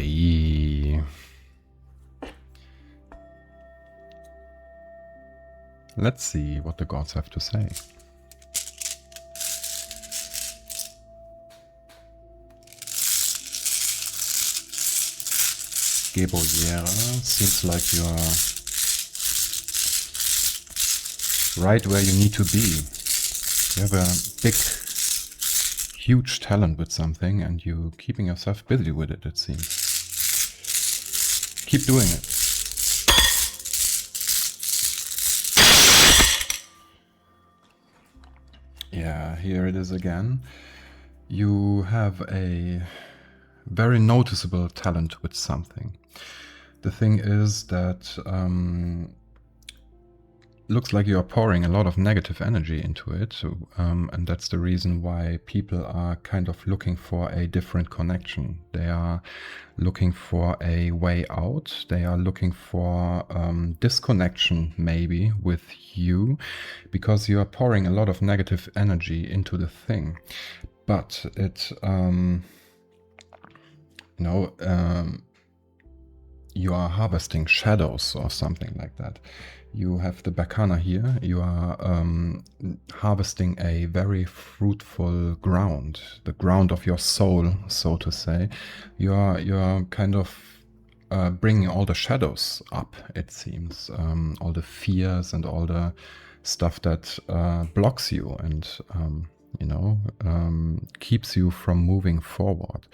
Hey. Let's see what the gods have to say. Geboyera, seems like you're right where you need to be. You have a big, huge talent with something and you're keeping yourself busy with it, it seems. Keep doing it. Yeah, here it is again. You have a very noticeable talent with something. The thing is that looks like you're pouring a lot of negative energy into it, and that's the reason why people are kind of looking for a different connection. They are looking for a way out. They are looking for disconnection maybe with you, because you are pouring a lot of negative energy into the thing. But it, you are harvesting shadows or something like that. You have the Bakana here. You are harvesting a very fruitful ground, the ground of your soul, so to say. You are kind of bringing all the shadows up, it seems, all the fears and all the stuff that blocks you and keeps you from moving forward.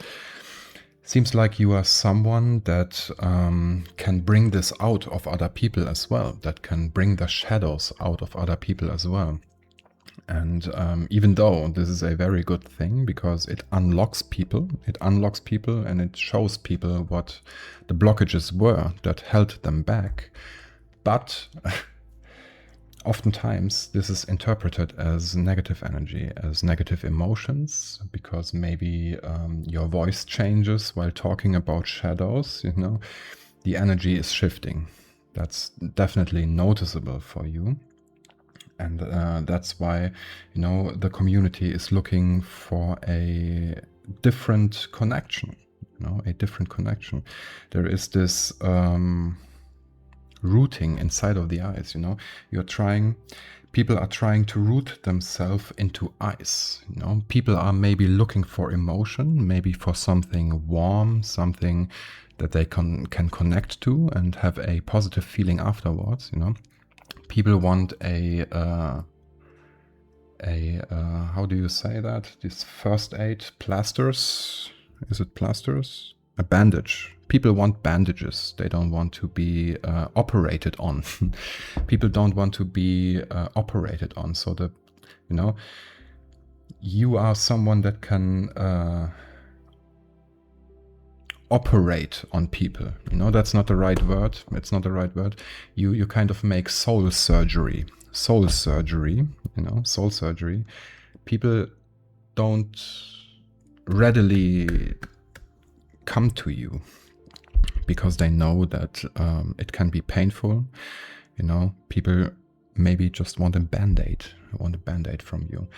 Seems like you are someone that can bring this out of other people as well, that can bring the shadows out of other people as well. And even though this is a very good thing because it unlocks people and it shows people what the blockages were that held them back. But oftentimes this is interpreted as negative energy, as negative emotions, because maybe your voice changes while talking about shadows, the energy is shifting. That's definitely noticeable for you. And that's why, the community is looking for a different connection, a different connection. There is this rooting inside of the eyes, people are trying to root themselves into ice. People are maybe looking for emotion, maybe for something warm, something that they can connect to and have a positive feeling afterwards. People want a how do you say that? These first aid plasters. Is it plasters? A bandage. People want bandages. They don't want to be operated on. People don't want to be operated on. So you are someone that can operate on people. That's not the right word. It's not the right word. You kind of make soul surgery. Soul surgery. People don't readily come to you because they know that it can be painful. People maybe just want a band-aid from you.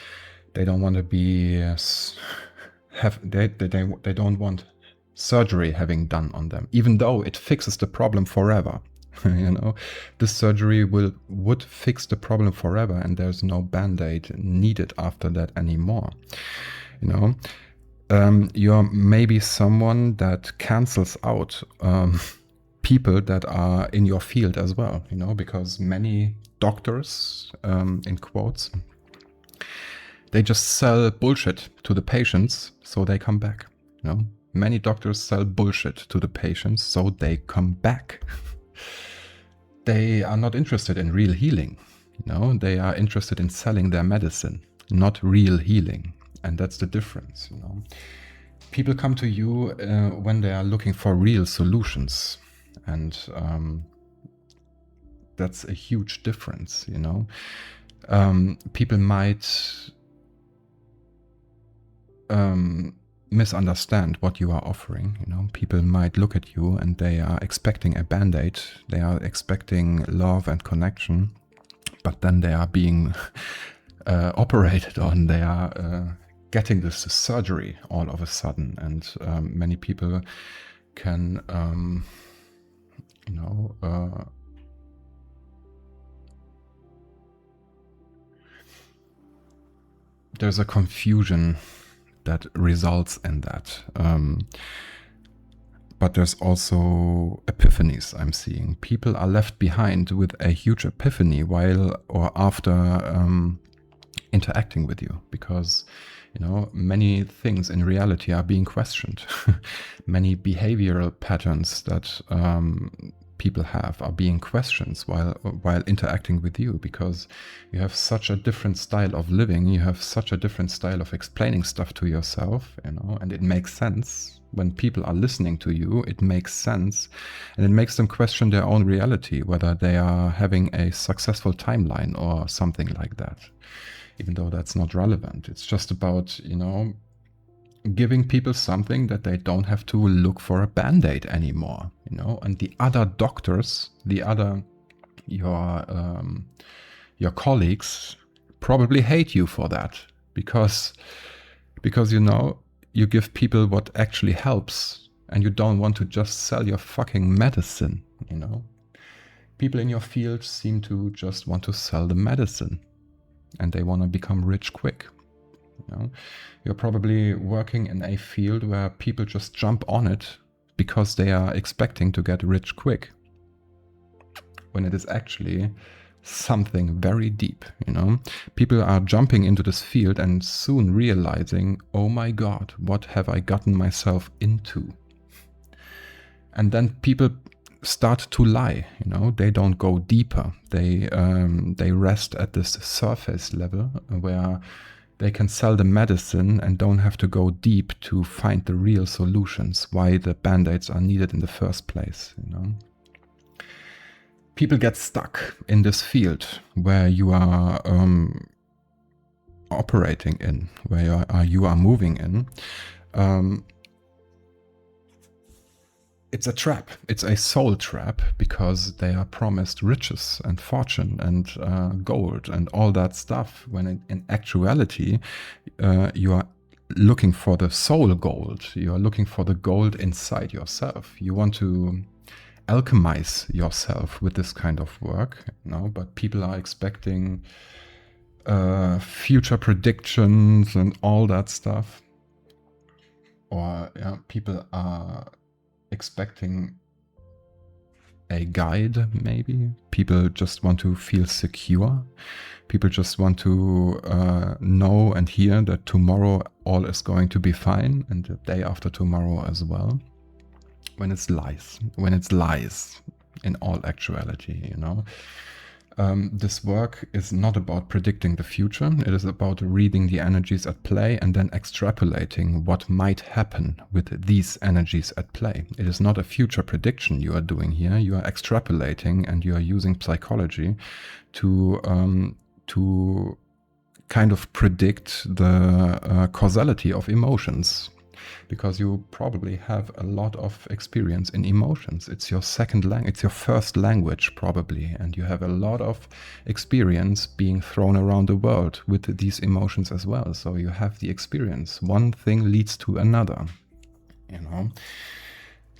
They don't want to be they don't want surgery having done on them, even though it fixes the problem forever. This surgery would fix the problem forever, and there's no band-aid needed after that anymore. You're maybe someone that cancels out people that are in your field as well, because many doctors, in quotes, they just sell bullshit to the patients so they come back. Many doctors sell bullshit to the patients so they come back. They are not interested in real healing. They are interested in selling their medicine, not real healing. And that's the difference. People come to you when they are looking for real solutions. And that's a huge difference, people might misunderstand what you are offering. People might look at you and they are expecting a band-aid. They are expecting love and connection, but then they are being operated on. They are getting this surgery all of a sudden, and many people can, there's a confusion that results in that. But there's also epiphanies I'm seeing. People are left behind with a huge epiphany while or after interacting with you, because many things in reality are being questioned. Many behavioral patterns that people have are being questioned while interacting with you, because you have such a different style of living, you have such a different style of explaining stuff to yourself, and it makes sense. When people are listening to you, it makes sense, and it makes them question their own reality, whether they are having a successful timeline or something like that, even though that's not relevant. It's just about, giving people something that they don't have to look for a band-aid anymore, and the other doctors, your colleagues probably hate you for that, because you give people what actually helps, and you don't want to just sell your fucking medicine, People in your field seem to just want to sell the medicine, and they want to become rich quick. You're probably working in a field where people just jump on it because they are expecting to get rich quick, when it is actually something very deep. People are jumping into this field and soon realizing, oh my God, what have I gotten myself into? And then people start to lie. They don't go deeper. They rest at this surface level where they can sell the medicine and don't have to go deep to find the real solutions, why the band-aids are needed in the first place. People get stuck in this field where you are operating in, where you are moving in. It's a trap. It's a soul trap, because they are promised riches and fortune and gold and all that stuff, when in actuality you are looking for the soul gold. You are looking for the gold inside yourself. You want to alchemize yourself with this kind of work, but people are expecting future predictions and all that stuff. Or people are expecting a guide, maybe. People just want to feel secure. People just want to know and hear that tomorrow all is going to be fine, and the day after tomorrow as well. When it's lies in all actuality, this work is not about predicting the future. It is about reading the energies at play and then extrapolating what might happen with these energies at play. It is not a future prediction you are doing here. You are extrapolating, and you are using psychology to kind of predict the causality of emotions, because you probably have a lot of experience in emotions. It's your second language, it's your first language probably, and you have a lot of experience being thrown around the world with these emotions as well. So you have the experience. One thing leads to another,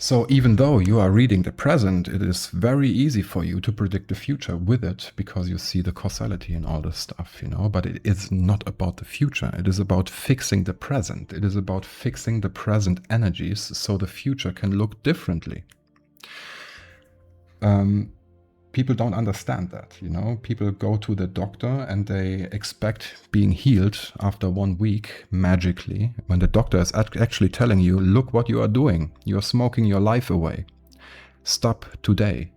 So even though you are reading the present, it is very easy for you to predict the future with it, because you see the causality and all this stuff, But it is not about the future. It is about fixing the present. It is about fixing the present energies so the future can look differently. People don't understand that, People go to the doctor and they expect being healed after 1 week magically, when the doctor is actually telling you, look what you are doing. You're smoking your life away. Stop today,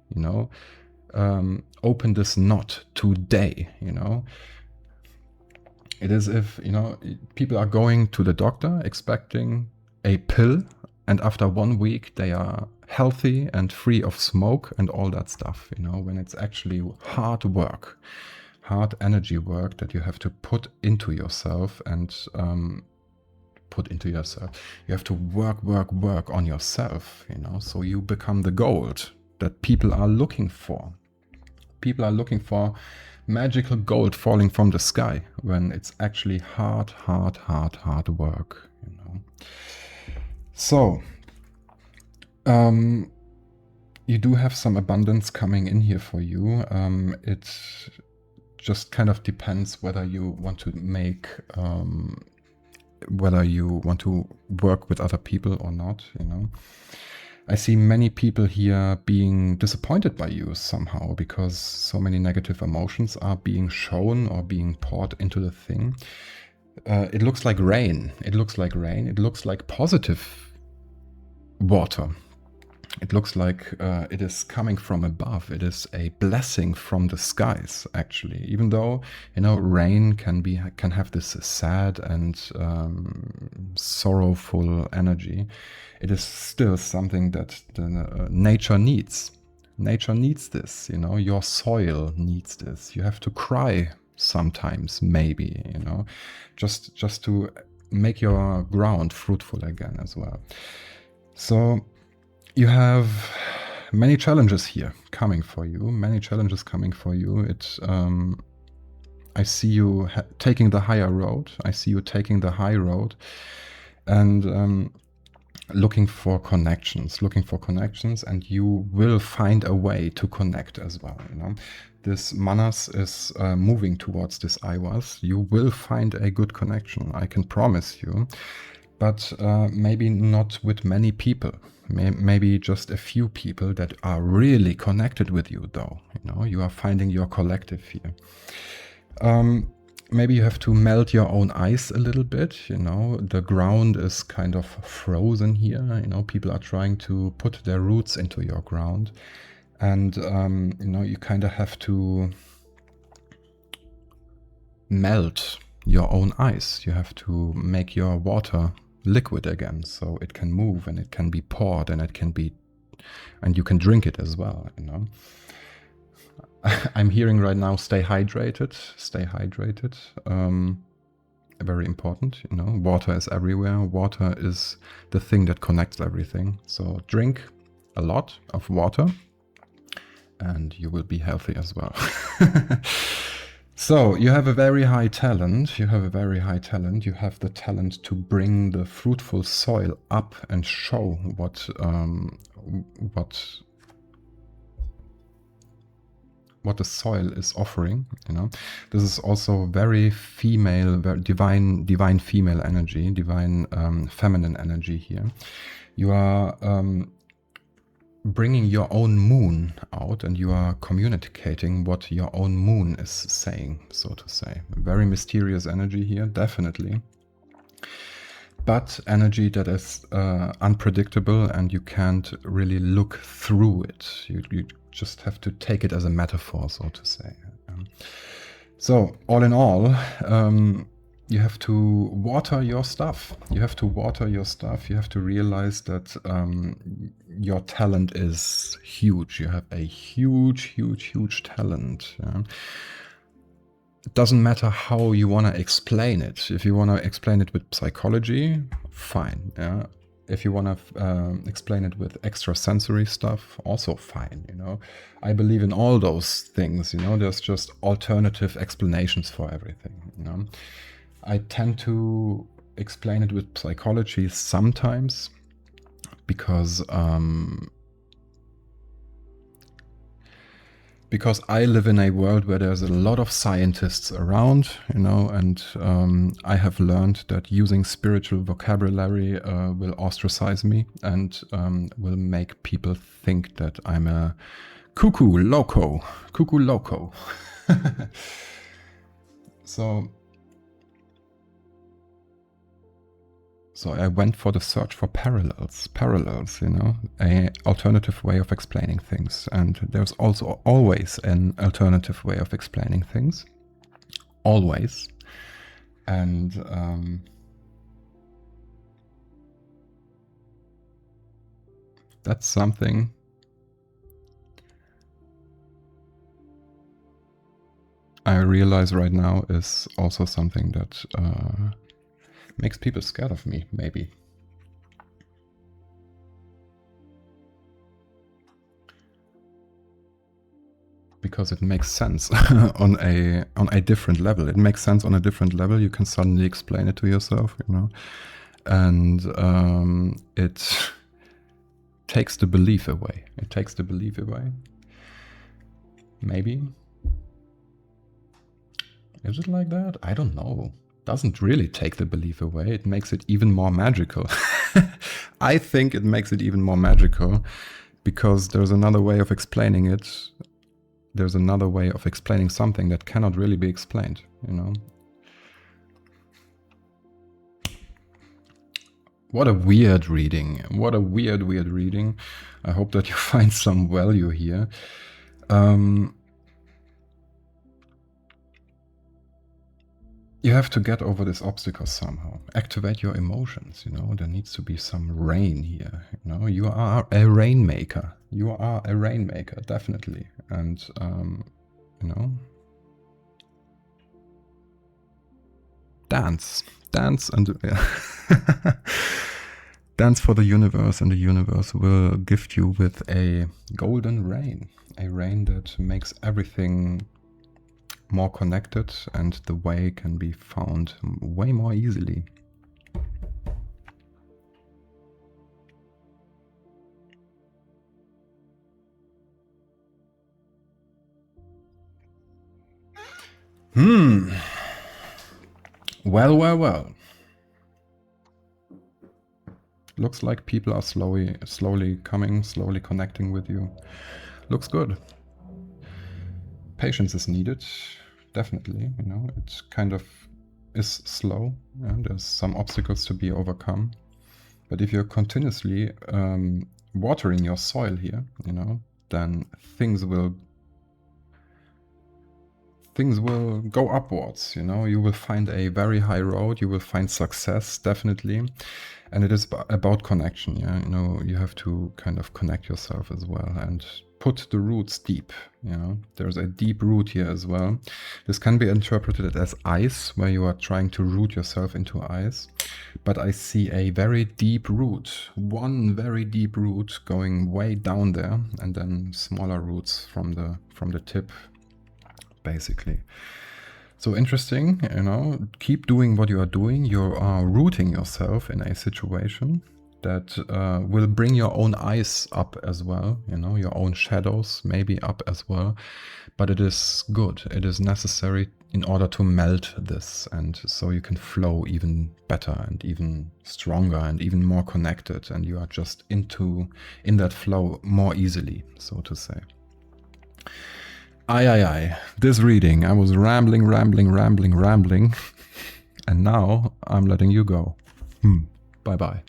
Open this knot today, It is if, people are going to the doctor expecting a pill, and after 1 week they are healthy and free of smoke and all that stuff, when it's actually hard work, hard energy work that you have to put into yourself and You have to work on yourself, so you become the gold that people are looking for. People are looking for magical gold falling from the sky, when it's actually hard work, So You do have some abundance coming in here for you. It just kind of depends whether you want to make, whether you want to work with other people or not, you know. I see many people here being disappointed by you somehow because so many negative emotions are being shown or being poured into the thing. It looks like rain. It looks like rain. It looks like positive water. It looks like it is coming from above. It is a blessing from the skies, actually. Even though, you know, rain can have this sad and sorrowful energy, it is still something that the nature needs. Nature needs this, you know. Your soil needs this. You have to cry sometimes, maybe, you know, just to make your ground fruitful again as well. So you have many challenges here coming for you. Many challenges coming for you. I see you taking the higher road. I see you taking the high road, and looking for connections. And you will find a way to connect as well. You know, this Manas is moving towards this Aiwas. You will find a good connection. I can promise you. But maybe not with many people. Maybe just a few people that are really connected with you, though. You know, you are finding your collective here. Maybe you have to melt your own ice a little bit. You know, the ground is kind of frozen here. You know, people are trying to put their roots into your ground, and you know, you kind of have to melt your own ice. You have to make your water liquid again, so it can move and it can be poured and you can drink it as well, you know. I'm hearing right now, stay hydrated. Very important, you know. Water is everywhere. Water is the thing that connects everything. So drink a lot of water and you will be healthy as well. So you have a very high talent. You have the talent to bring the fruitful soil up and show what the soil is offering. You know, this is also very female, very divine female energy, divine feminine energy here. You are bringing your own moon out, and you are communicating what your own moon is saying, so to say. Very mysterious energy here, definitely. But energy that is unpredictable, and you can't really look through it. You just have to take it as a metaphor, so to say. So, all in all, you have to water your stuff. You have to realize that your talent is huge. You have a huge talent. Yeah? It doesn't matter how you want to explain it. If you want to explain it with psychology, fine. Yeah? If you want to explain it with extrasensory stuff, also fine. You know, I believe in all those things. You know, there's just alternative explanations for everything. You know. I tend to explain it with psychology sometimes because I live in a world where there's a lot of scientists around, you know, and I have learned that using spiritual vocabulary will ostracize me and will make people think that I'm a cuckoo loco. So I went for the search for parallels, you know, a alternative way of explaining things. And there's also always an alternative way of explaining things. Always. And that's something I realize right now is also something that makes people scared of me, maybe. Because it makes sense on a different level. It makes sense on a different level. You can suddenly explain it to yourself, you know, and it takes the belief away. It takes the belief away. Maybe. Is it like that? I don't know. Doesn't really take the belief away. It makes it even more magical. I think it makes it even more magical because there's another way of explaining it. There's another way of explaining something that cannot really be explained, you know? What a weird reading. What a weird reading. I hope that you find some value here. You have to get over this obstacle somehow. Activate your emotions, you know. There needs to be some rain here, you know. You are a rainmaker. You are a rainmaker, definitely. And, you know, dance and dance for the universe, and the universe will gift you with a golden rain, a rain that makes everything more connected and the way can be found way more easily. Well. Looks like people are slowly coming, slowly connecting with you. Looks good. Patience is needed, definitely, you know, it kind of is slow. Yeah? There's some obstacles to be overcome. But if you're continuously watering your soil here, you know, then things will go upwards, you know. You will find a very high road, you will find success, definitely. And it is about connection, yeah. You know, you have to kind of connect yourself as well and put the roots deep, you know. There's a deep root here as well. This can be interpreted as ice, where you are trying to root yourself into ice. But I see a very deep root, one very deep root going way down there, and then smaller roots from the tip, basically. So interesting, you know, keep doing what you are doing. You are rooting yourself in a situation that will bring your own eyes up as well, you know, your own shadows maybe up as well. But it is good, it is necessary in order to melt this, and so you can flow even better and even stronger and even more connected, and you are just in that flow more easily, so to say. Aye. This reading, I was rambling, and now I'm letting you go. Bye-bye.